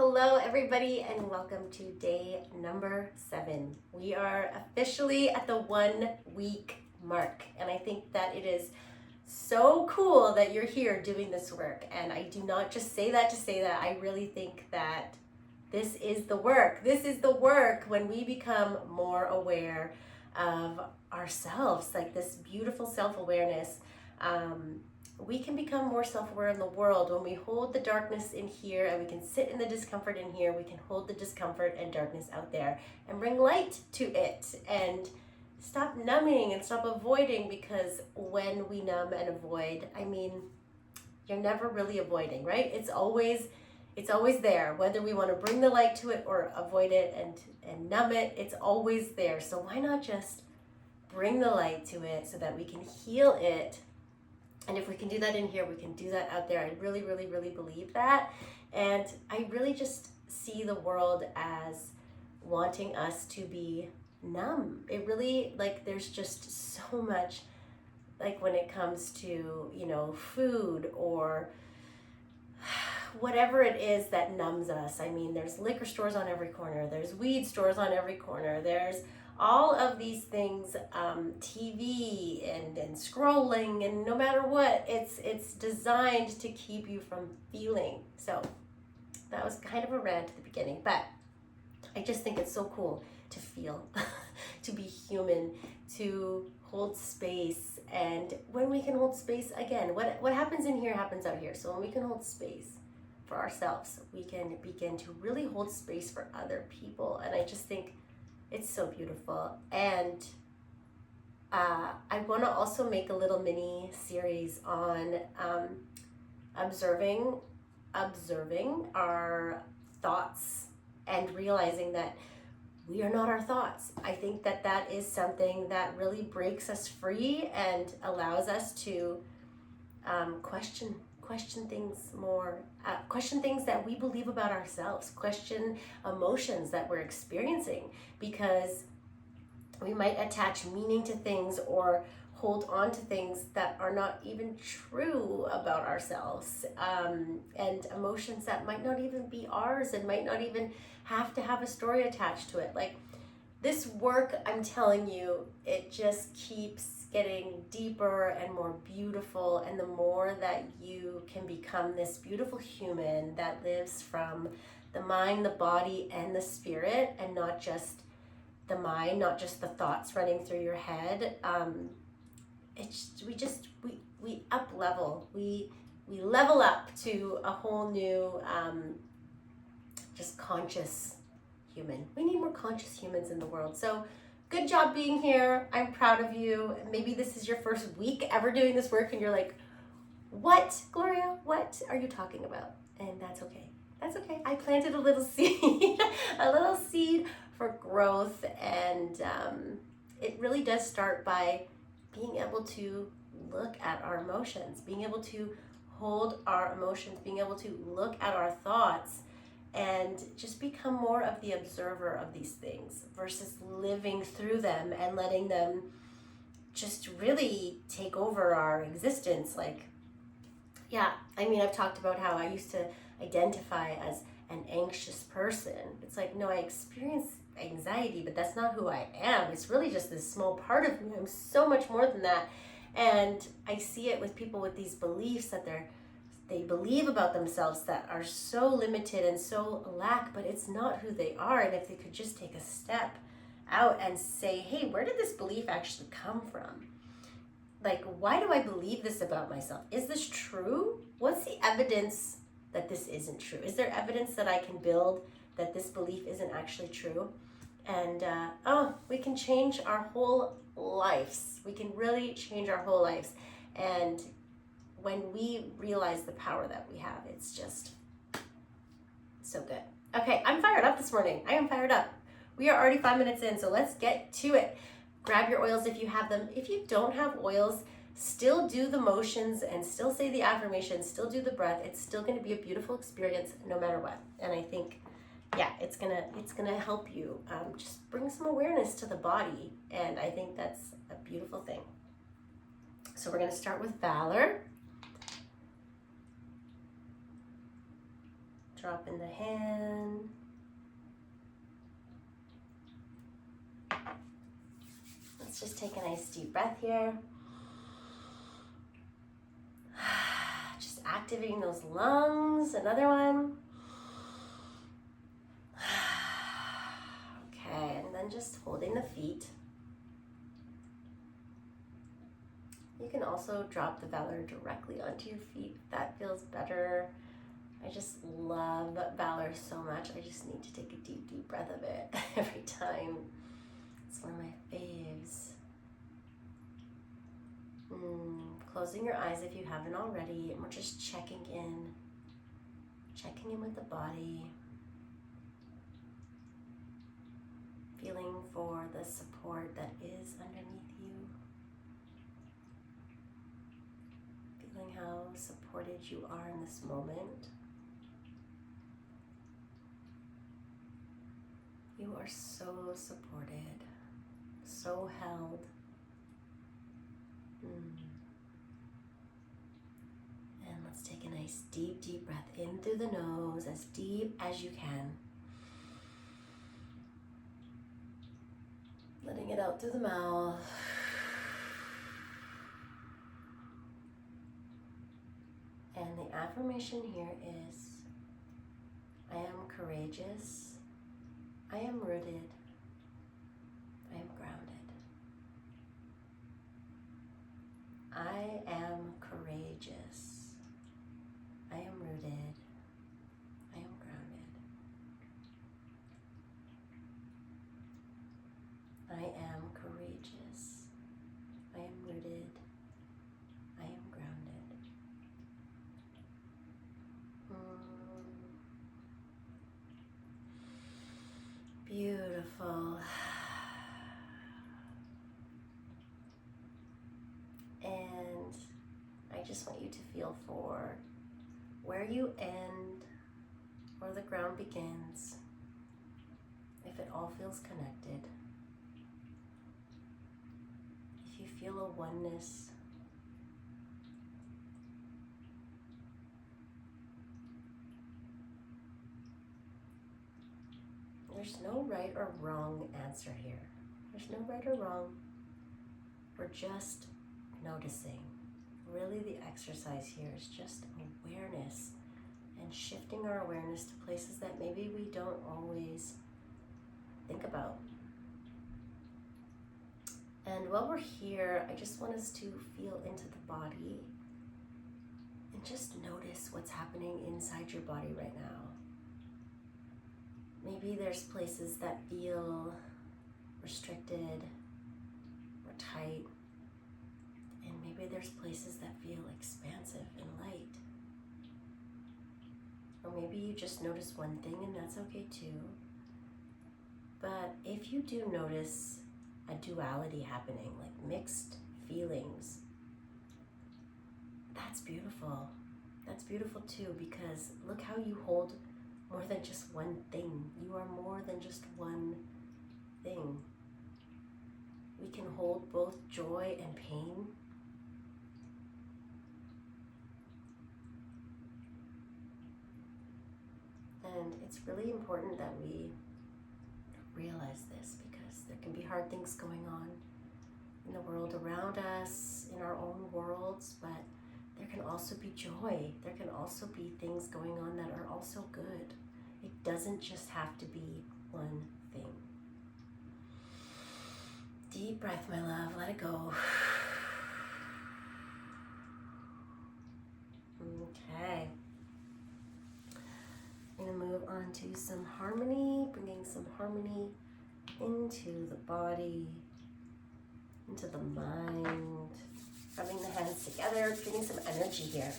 Hello, everybody, and welcome to day number 7. We are officially at the 1 week mark, and I think that it is so cool that you're here doing this work. And I do not just say that to say that. I really think that this is the work. This is the work when we become more aware of ourselves, like this beautiful self-awareness. We can become more self-aware in the world when we hold the darkness in here, and we can sit in the discomfort in here. We can hold the discomfort and darkness out there and bring light to it and stop numbing and stop avoiding, because when we numb and avoid, you're never really avoiding, right? It's always there, whether we want to bring the light to it or avoid it and numb it. It's always there. So why not just bring the light to it so that we can heal it? And if we can do that in here, we can do that out there. I really, really, really believe that. And I really just see the world as wanting us to be numb. It really, there's just so much, when it comes to, food or whatever it is that numbs us. There's liquor stores on every corner. There's weed stores on every corner. There's all of these things, TV and scrolling, and no matter what, it's designed to keep you from feeling. So that was kind of a rant at the beginning, but I just think it's so cool to feel, to be human, to hold space. And when we can hold space, again, what happens in here happens out here. So when we can hold space for ourselves, we can begin to really hold space for other people. And I just think it's so beautiful. And I want to also make a little mini series on observing our thoughts and realizing that we are not our thoughts. I think that is something that really breaks us free and allows us to question things more, question things that we believe about ourselves, question emotions that we're experiencing, because we might attach meaning to things or hold on to things that are not even true about ourselves, and emotions that might not even be ours and might not even have to have a story attached to it. Like this work, I'm telling you, it just keeps getting deeper and more beautiful. And the more that you can become this beautiful human that lives from the mind, the body, and the spirit, and not just the mind, not just the thoughts running through your head, we up level, we level up to a whole new just conscious human. We need more conscious humans in the world. So good job being here. I'm proud of you. Maybe this is your first week ever doing this work and you're like, what, Gloria? What are you talking about? And that's okay. That's okay. I planted a little seed, a little seed for growth. And it really does start by being able to look at our emotions, being able to hold our emotions, being able to look at our thoughts, and just become more of the observer of these things versus living through them and letting them just really take over our existence. I've talked about how I used to identify as an anxious person. It's like, no, I experience anxiety, but that's not who I am. It's really just this small part of me. I'm so much more than that. And I see it with people with these beliefs that they believe about themselves that are so limited and so lack, but it's not who they are. And if they could just take a step out and say, hey, where did this belief actually come from? Like, why do I believe this about myself? Is this true? What's the evidence that this isn't true? Is there evidence that I can build that this belief isn't actually true? And we can change our whole lives. We can really change our whole lives. And when we realize the power that we have, it's just so good. Okay, I'm fired up this morning. I am fired up. We are already 5 minutes in, so let's get to it. Grab your oils if you have them. If you don't have oils, still do the motions and still say the affirmations, still do the breath. It's still going to be a beautiful experience no matter what. And I think, it's gonna help you just bring some awareness to the body. And I think that's a beautiful thing. So we're going to start with Valor. Drop in the hand. Let's just take a nice deep breath here. Just activating those lungs. Another one. Okay, and then just holding the feet. You can also drop the Valor directly onto your feet if that feels better. I just love Valor so much. I just need to take a deep, deep breath of it every time. It's one of my faves. Closing your eyes if you haven't already, and we're just checking in with the body, feeling for the support that is underneath you, feeling how supported you are in this moment. You are so supported, so held. And let's take a nice deep, deep breath in through the nose, as deep as you can. Letting it out through the mouth. And the affirmation here is, I am courageous, I am rooted, I am grounded. I am courageous. I am rooted. I am grounded. I am courageous. I am rooted. I am grounded. Beautiful. And I just want you to feel for where you end, where the ground begins, if it all feels connected. If you feel a oneness, there's no right or wrong answer here. There's no right or wrong. We're just noticing. Really, the exercise here is just awareness and shifting our awareness to places that maybe we don't always think about. And while we're here, I just want us to feel into the body and just notice what's happening inside your body right now. Maybe there's places that feel restricted or tight. And maybe there's places that feel expansive and light. Or maybe you just notice one thing, and that's okay too. But if you do notice a duality happening, like mixed feelings, that's beautiful. That's beautiful too, because look how you hold more than just one thing. You are more than just one thing. We can hold both joy and pain. And it's really important that we realize this, because there can be hard things going on in the world around us, in our own worlds, but there can also be joy. There can also be things going on that are also good. It doesn't just have to be one thing. Deep breath, my love. Let it go. Okay. I'm going to move on to some harmony, bringing some harmony into the body, into the mind, rubbing the hands together, getting some energy here.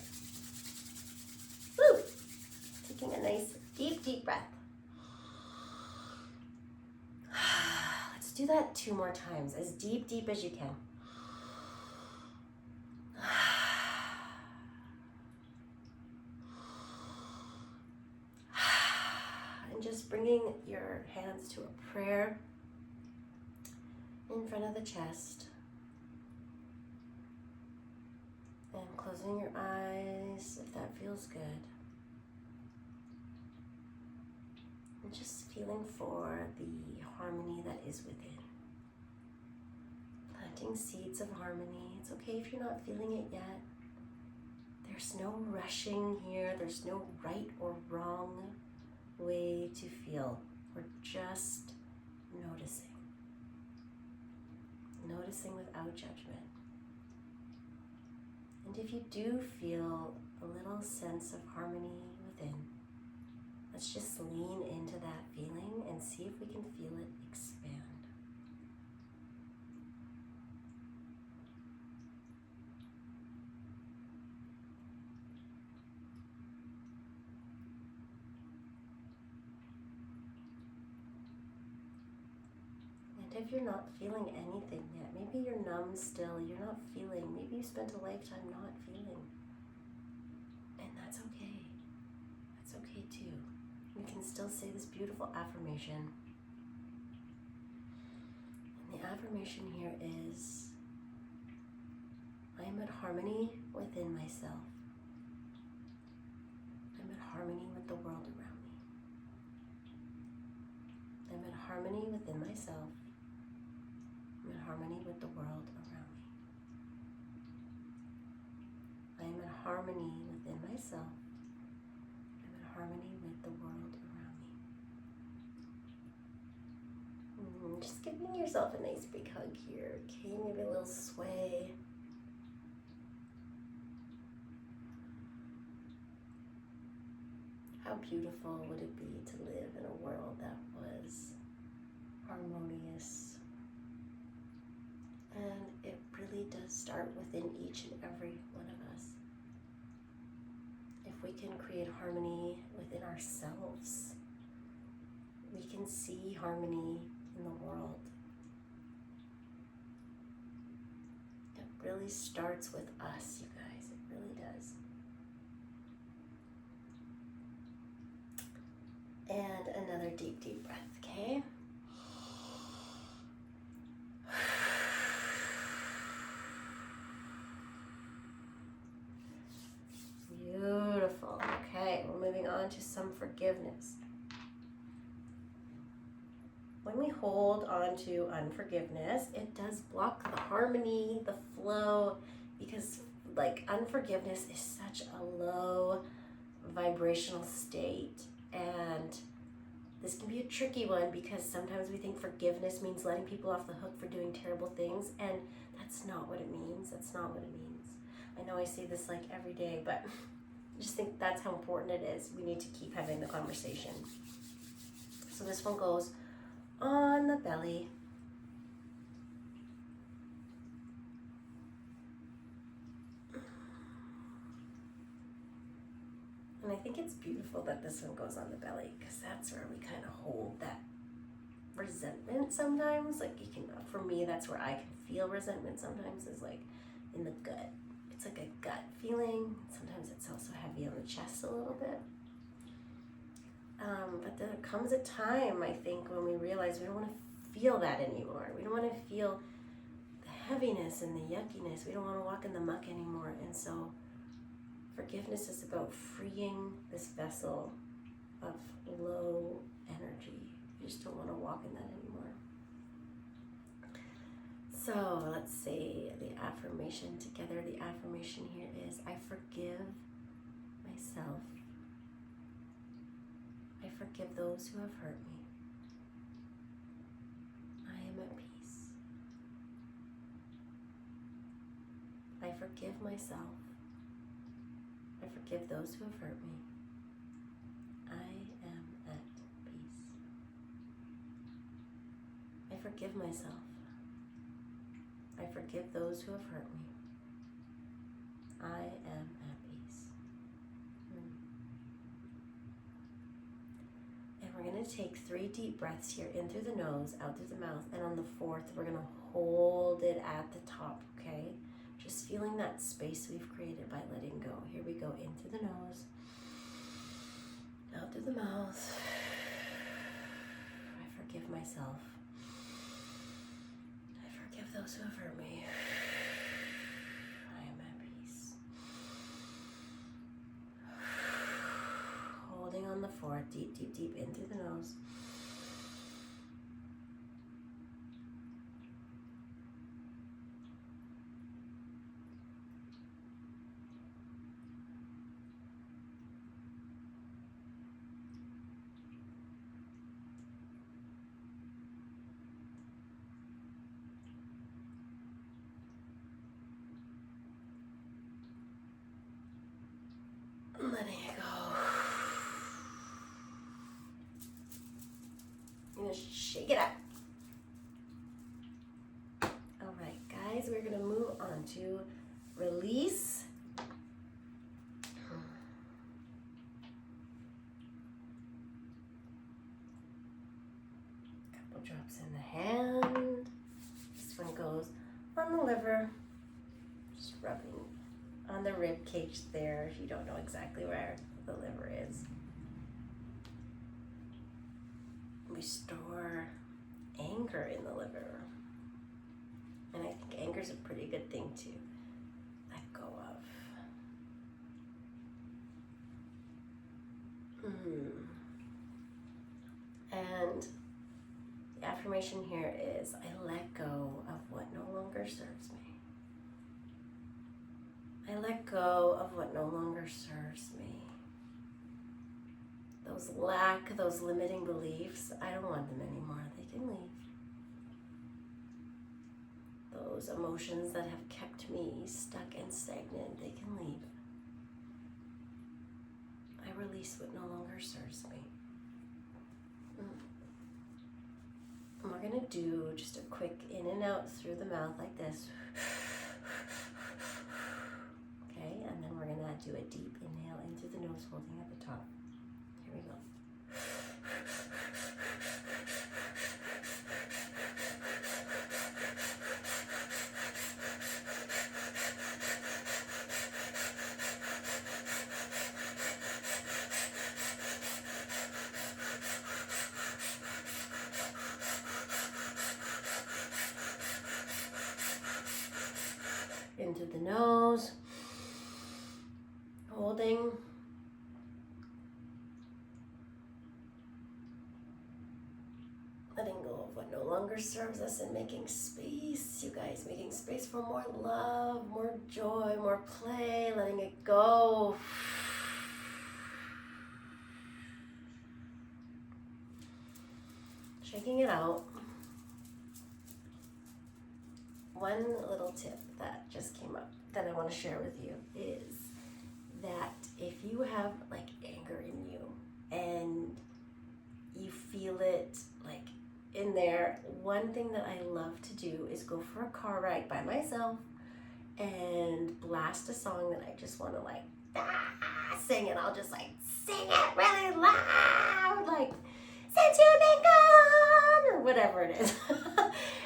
Woo! Taking a nice deep, deep breath. Let's do that 2 more times, as deep, deep as you can. And just bringing your hands to a prayer in front of the chest. And closing your eyes if that feels good. And just feeling for the harmony that is within. Planting seeds of harmony. It's okay if you're not feeling it yet. There's no rushing here. There's no right or wrong way to feel. We're just noticing. Noticing without judgment. And if you do feel a little sense of harmony within, let's just lean into that feeling and see if we can feel it expand. And if you're not feeling anything yet, maybe you're numb still, you're not feeling, maybe you spent a lifetime not feeling, and that's okay. That's okay too. We can still say this beautiful affirmation. And the affirmation here is, I am at harmony within myself. I'm at harmony with the world around me. I'm at harmony within myself. I'm in harmony with the world around me. I am in harmony within myself. I'm in harmony with the world around me. Just giving yourself a nice big hug here, okay? Maybe a little sway. How beautiful would it be to live in a world that was harmonious? And it really does start within each and every one of us. If we can create harmony within ourselves, we can see harmony in the world. It really starts with us, you guys. It really does. And another deep, deep breath, okay? Beautiful. Okay, we're moving on to some forgiveness. When we hold on to unforgiveness, it does block the harmony, the flow, because like unforgiveness is such a low vibrational state. And this can be a tricky one because sometimes we think forgiveness means letting people off the hook for doing terrible things, and that's not what it means. That's not what it means. I know I say this like every day, but I just think that's how important it is. We need to keep having the conversation. So this one goes on the belly. And I think it's beautiful that this one goes on the belly because that's where we kind of hold that resentment sometimes. Like you can, for me, that's where I can feel resentment sometimes is like in the gut. It's like a gut feeling. Sometimes it's also heavy on the chest a little bit. But there comes a time, I think, when we realize we don't want to feel that anymore. We don't want to feel the heaviness and the yuckiness. We don't want to walk in the muck anymore. And so forgiveness is about freeing this vessel of low energy. You just don't want to walk in that anymore. So let's say the affirmation together. The affirmation here is, I forgive myself. I forgive those who have hurt me. I am at peace. I forgive myself. I forgive those who have hurt me. I am at peace. I forgive myself. I forgive those who have hurt me. I am at peace. And we're going to take 3 deep breaths here, in through the nose, out through the mouth, and on the 4th, we're going to hold it at the top, okay? Just feeling that space we've created by letting go. Here we go, in through the nose, out through the mouth. I forgive myself. I forgive those who have hurt me. I am at peace. Holding on on the 4th. Deep, deep, deep in through the nose. Letting it go. I'm gonna shake it up. All right, guys, we're gonna move on to release. Couple drops in the hand. This one goes on the liver, just rubbing on the rib cage there if you don't know exactly where the liver is. We store anger in the liver. And I think anger is a pretty good thing to let go of. And the affirmation here is, I let go of what no longer serves me. I let go of what no longer serves me. Those limiting beliefs, I don't want them anymore. They can leave. Those emotions that have kept me stuck and stagnant, they can leave. I release what no longer serves me. And we're gonna do just a quick in and out through the mouth like this. Okay, and then we're gonna do a deep inhale in through the nose, holding at the top. Here we go. In through the nose, holding. Letting go of what no longer serves us and making space, you guys, making space for more love, more joy, more play, letting it go. Shaking it out. One little tip that just came up that I want to share with you is that if you have like anger in you and you feel it like in there, one thing that I love to do is go for a car ride by myself and blast a song that I just want to like sing, and I'll just like sing it really loud, like since you've been gone or whatever it is.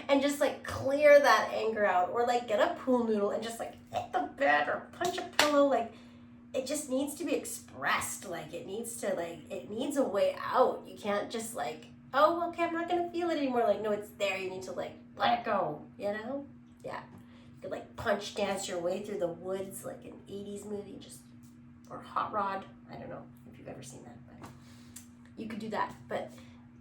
And just like clear that anger out, or like get a pool noodle and just like hit the bed or punch a pillow. Like it just needs to be expressed. Like it needs a way out. You can't just like, oh, okay, I'm not gonna feel it anymore. Like, no, it's there. You need to like let it go, you know? Yeah. You could like punch dance your way through the woods like an 80s movie, or Hot Rod. I don't know if you've ever seen that, but you could do that. But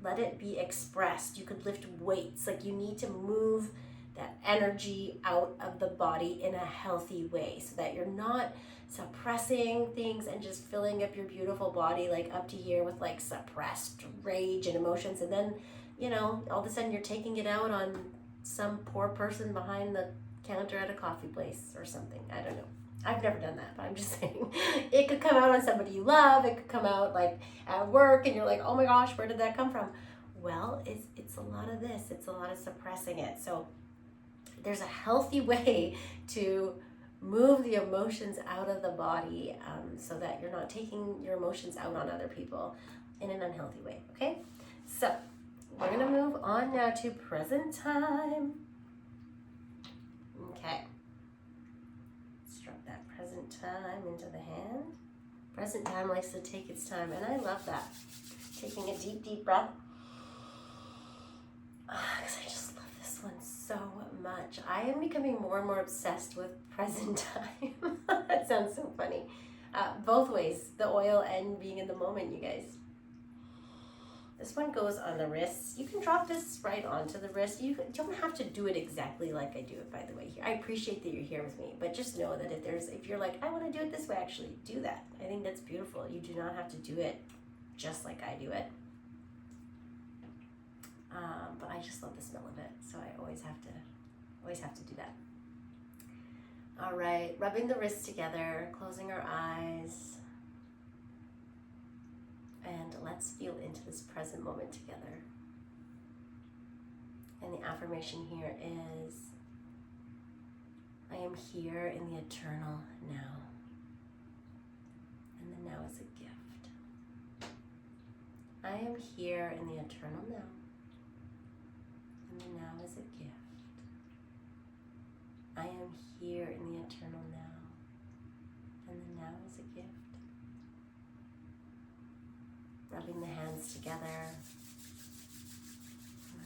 let it be expressed. You could lift weights. Like you need to move that energy out of the body in a healthy way so that you're not suppressing things and just filling up your beautiful body like up to here with like suppressed rage and emotions. And then, you know, all of a sudden you're taking it out on some poor person behind the counter at a coffee place or something. I don't know. I've never done that, but I'm just saying it could come out on somebody you love. It could come out like at work and you're like, oh my gosh, where did that come from? Well, it's a lot of this. It's a lot of suppressing it. So there's a healthy way to move the emotions out of the body so that you're not taking your emotions out on other people in an unhealthy way, okay? So we're gonna move on now to present time. Okay. Drop that present time into the hand. Present time likes to take its time, and I love that. Taking a deep, deep breath. Because I just love this one so much. I am becoming more and more obsessed with present time. That sounds so funny. Both ways, the oil and being in the moment, you guys. This one goes on the wrists. You can drop this right onto the wrist. You don't have to do it exactly like I do it, by the way. I appreciate that you're here with me, but just know that if you're like, I want to do it this way, actually do that. I think that's beautiful. You do not have to do it just like I do it. But I just love the smell of it, so I always have to do that. All right, rubbing the wrists together, closing our eyes, and let's feel into this present moment together. And the affirmation here is, I am here in the eternal now. And the now is a gift. I am here in the eternal now. And the now is a gift. I am here in the eternal now. And the now is a gift. Rubbing the hands together.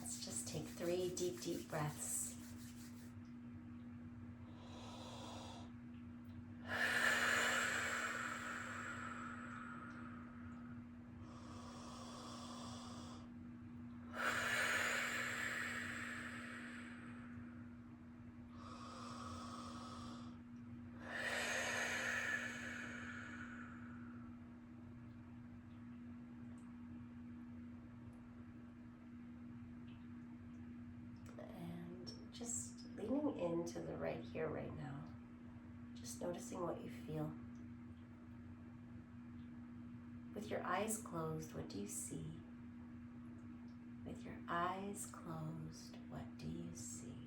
Let's just take 3 deep, deep breaths. Just leaning into the right here, right now. Just noticing what you feel. With your eyes closed, what do you see? With your eyes closed, what do you see?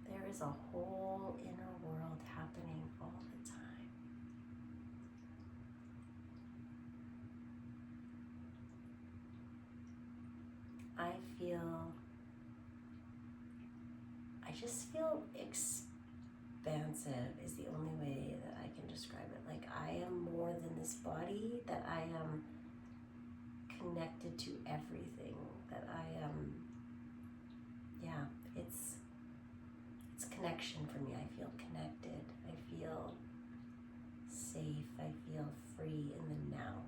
There is a whole inner world happening all the time. I just feel expansive is the only way that I can describe it. Like I am more than this body, that I am connected to everything, that I am, it's connection for me. I feel connected, I feel safe, I feel free in the now.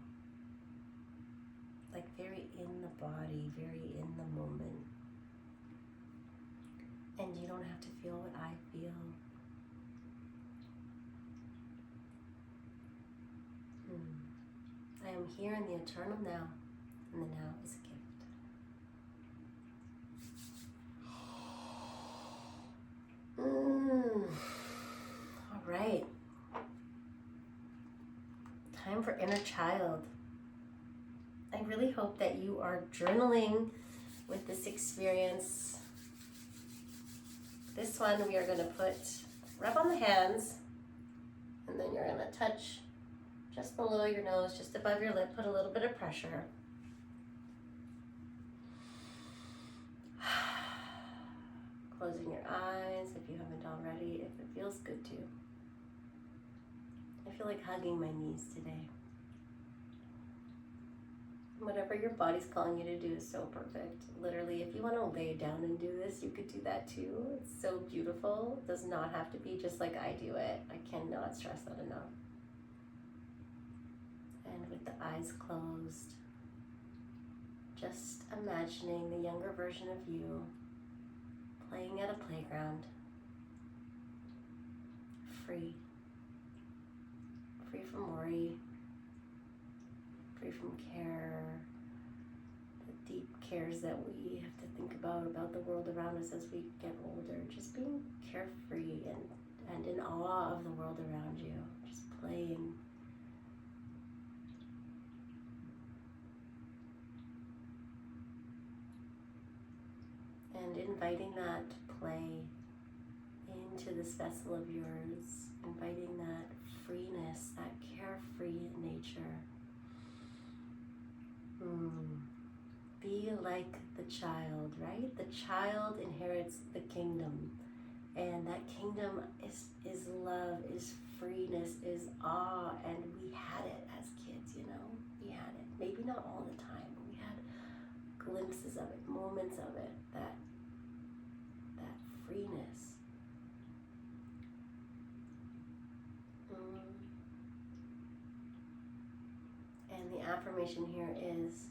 Like very in the body, very in the moment. And you don't have to feel what I feel. I am here in the eternal now, and the now is a gift. All right. Time for inner child. I really hope that you are journaling with this experience. This one we are going to rub on the hands, and then you're going to touch just below your nose, just above your lip, put a little bit of pressure. Closing your eyes if you haven't already, if it feels good to. I feel like hugging my knees today. Whatever your body's calling you to do is so perfect. Literally, if you want to lay down and do this, you could do that too. It's so beautiful. It does not have to be just like I do it. I cannot stress that enough. And with the eyes closed, just imagining the younger version of you playing at a playground, free from worry, free from care, the deep cares that we have to think about the world around us as we get older. Just being carefree and in awe of the world around you, just playing. And inviting that play into this vessel of yours, inviting that freeness, that carefree nature. Be like the child, right? The child inherits the kingdom, and that kingdom is love, is freeness, is awe, and we had it as kids, we had it. Maybe not all the time, but we had glimpses of it, moments of it, that freeness. And the affirmation here is,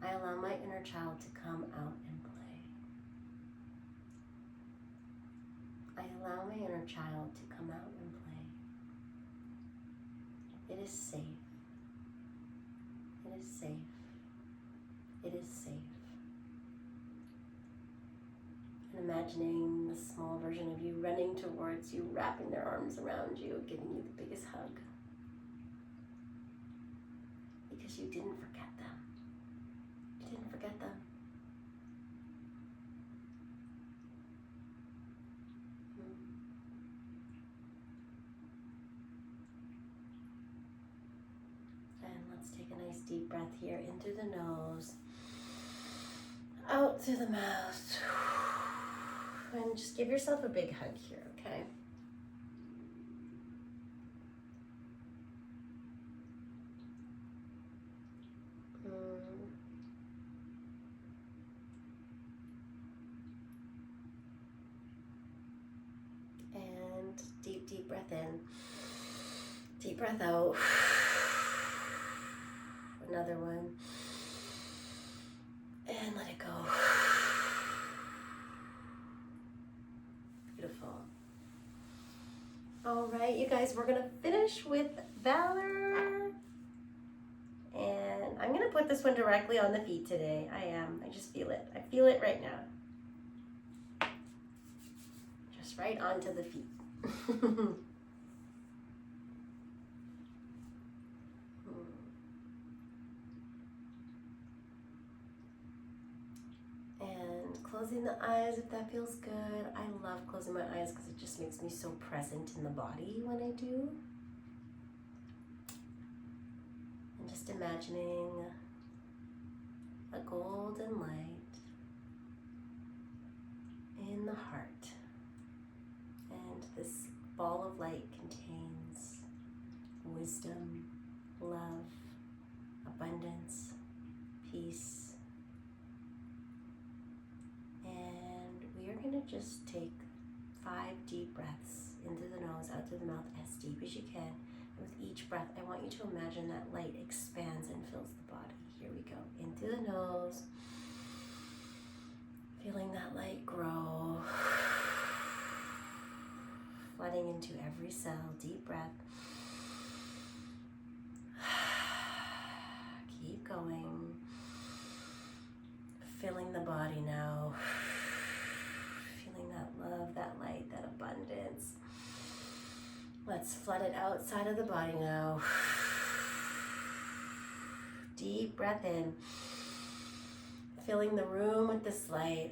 I allow my inner child to come out and play. I allow my inner child to come out and play. It is safe. It is safe. It is safe. And imagining the small version of you running towards you, wrapping their arms around you, giving you the biggest hug. Because you didn't forget them. You didn't forget them. And let's take a nice deep breath here in through the nose, out through the mouth. And just give yourself a big hug here, okay? And deep breath in. Deep breath out. Another one. And let it go. Beautiful. All right, you guys, we're gonna finish with Valor. And I'm gonna put this one directly on the feet today. I just feel it. I feel it right now. Just right onto the feet. And closing the eyes if that feels good. I love closing my eyes because it just makes me so present in the body when I do. And just imagining a golden light in the heart. And this ball of light contains wisdom, love, abundance, peace. And we are going to just take 5 deep breaths in through the nose, out through the mouth, as deep as you can. And with each breath, I want you to imagine that light expands and fills the body. Here we go. In through the nose, feeling that light grow, flooding into every cell. Deep breath. Keep going. Filling the body now. Feeling that love, that light, that abundance. Let's flood it outside of the body now. Deep breath in. Filling the room with this light.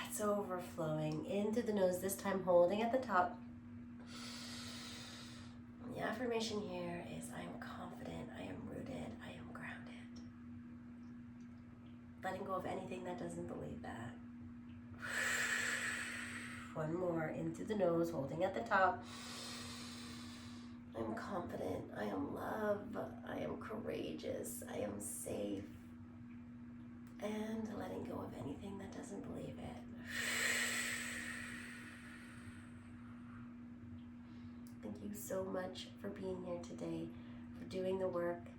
It's overflowing into the nose, this time holding at the top. And the affirmation here is, I am confident, I am rooted, I am grounded. Letting go of anything that doesn't believe that. One more, in through the nose, holding at the top. I'm confident, I am loved, I am courageous, I am safe. And letting go of anything that doesn't believe it. Thank you so much for being here today, for doing the work.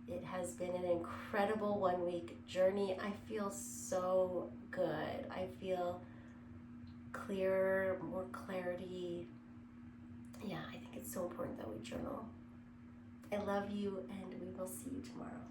It has been an incredible 1-week journey. I feel so good. I feel clearer, more clarity. Yeah, I think it's so important that we journal. I love you, and we will see you tomorrow.